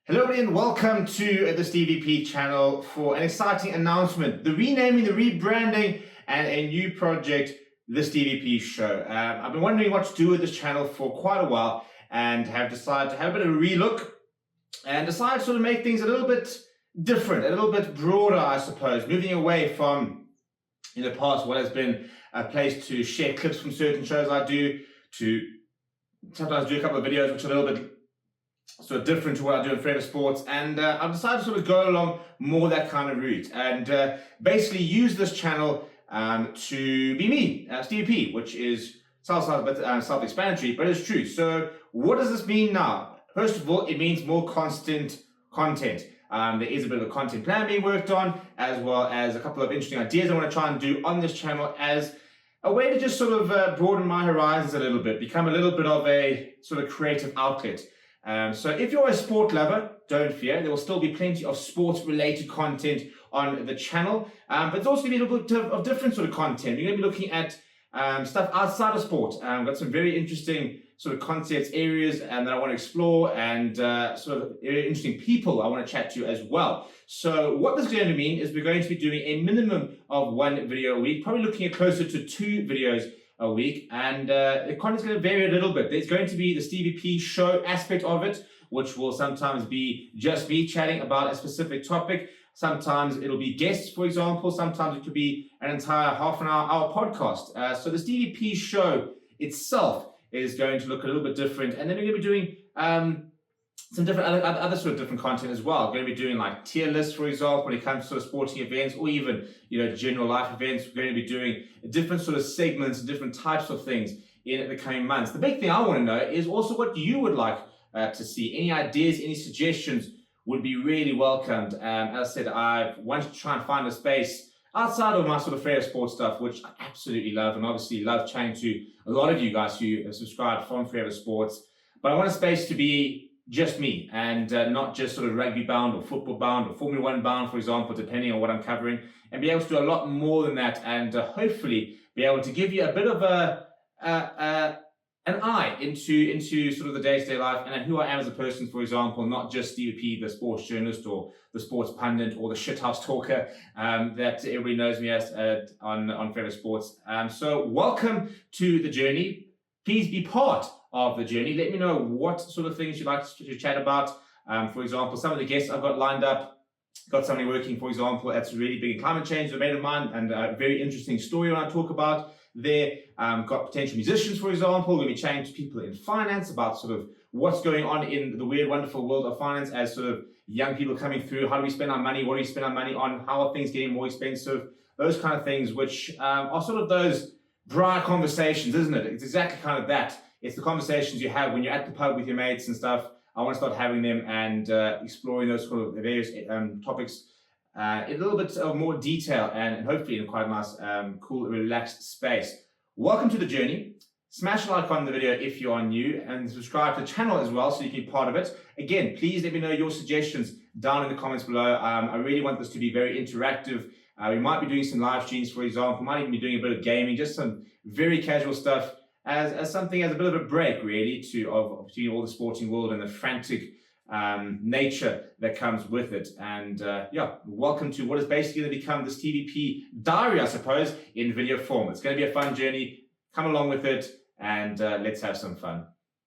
Hello everybody and welcome to the Stevie channel for an exciting announcement. The renaming, the rebranding and a new project, the Stevie Show. I've been wondering what to do with this channel for quite a while and have decided to have a bit of a relook and decide to sort of make things a little bit different, a little bit broader, I suppose, moving away from in the past what has been a place to share clips from certain shows I do, to sometimes do a couple of videos which are a little bit sort of different to what I do in Forever Sports, and I've decided to sort of go along more that kind of route and basically use this channel to be me, Stevie, which is self-explanatory, but it's true. So what does this mean now? First of all, it means more constant content. There is a bit of a content plan being worked on, as well as a couple of interesting ideas I want to try and do on this channel as a way to just sort of broaden my horizons a little bit, become a little bit of a sort of creative outlet. So if you're a sport lover, don't fear, there will still be plenty of sports-related content on the channel, but it's also going to be a little bit of different sort of content. You're going to be looking at stuff outside of sport. I've got some very interesting sort of concepts, areas that I want to explore, and sort of very interesting people I want to chat to as well. So what this is going to mean is we're going to be doing a minimum of one video a week, probably looking at closer to 2 videos a week, and the content's going to vary a little bit. There's going to be the Stevie show aspect of it, which will sometimes be just me chatting about a specific topic. Sometimes it'll be guests, for example. Sometimes it could be an entire half an hour podcast. So the Stevie show itself is going to look a little bit different, and then we're going to be doing some different other sort of different content as well. We're going to be doing like tier lists, for example, when it comes to sort of sporting events, or even general life events. We're going to be doing different sort of segments, different types of things in the coming months. The big thing I want to know is also what you would like to see. Any ideas, any suggestions would be really welcomed. As I said, I wanted to try and find a space outside of my sort of Forever Sports stuff, which I absolutely love, and obviously love chatting to a lot of you guys who have subscribed from Forever Sports. But I want a space to be just me, and not just sort of rugby bound or football bound or Formula 1 bound, for example, depending on what I'm covering, and be able to do a lot more than that, and hopefully be able to give you a bit of an eye into sort of the day-to-day life and who I am as a person, for example, not just Stevie, the sports journalist or the sports pundit or the shithouse talker that everybody knows me as on Forever Sports. So welcome to the journey. Please be part of the journey. Let me know what sort of things you'd like to chat about. For example, some of the guests I've got lined up, got somebody working, for example, that's really big in climate change, a mate of mine, and a very interesting story when I talk about there. Got potential musicians, for example. We're going to be chatting to people in finance about sort of what's going on in the weird, wonderful world of finance as sort of young people coming through. How do we spend our money? What do we spend our money on? How are things getting more expensive? Those kind of things, which are sort of those dry conversations, isn't it? It's exactly kind of that. It's the conversations you have when you're at the pub with your mates and stuff. I want to start having them and exploring those sort of various topics in a little bit of more detail and hopefully in quite a nice, cool, relaxed space. Welcome to the journey. Smash a like on the video if you are new, and subscribe to the channel as well so you can be part of it. Again, please let me know your suggestions down in the comments below. I really want this to be very interactive. We might be doing some live streams, for example. Might even be doing a bit of gaming, just some very casual stuff as something, as a bit of a break, really, of between all the sporting world and the frantic nature that comes with it. And yeah, welcome to what is basically going to become this Stevie diary, I suppose, in video form. It's going to be a fun journey. Come along with it, and let's have some fun.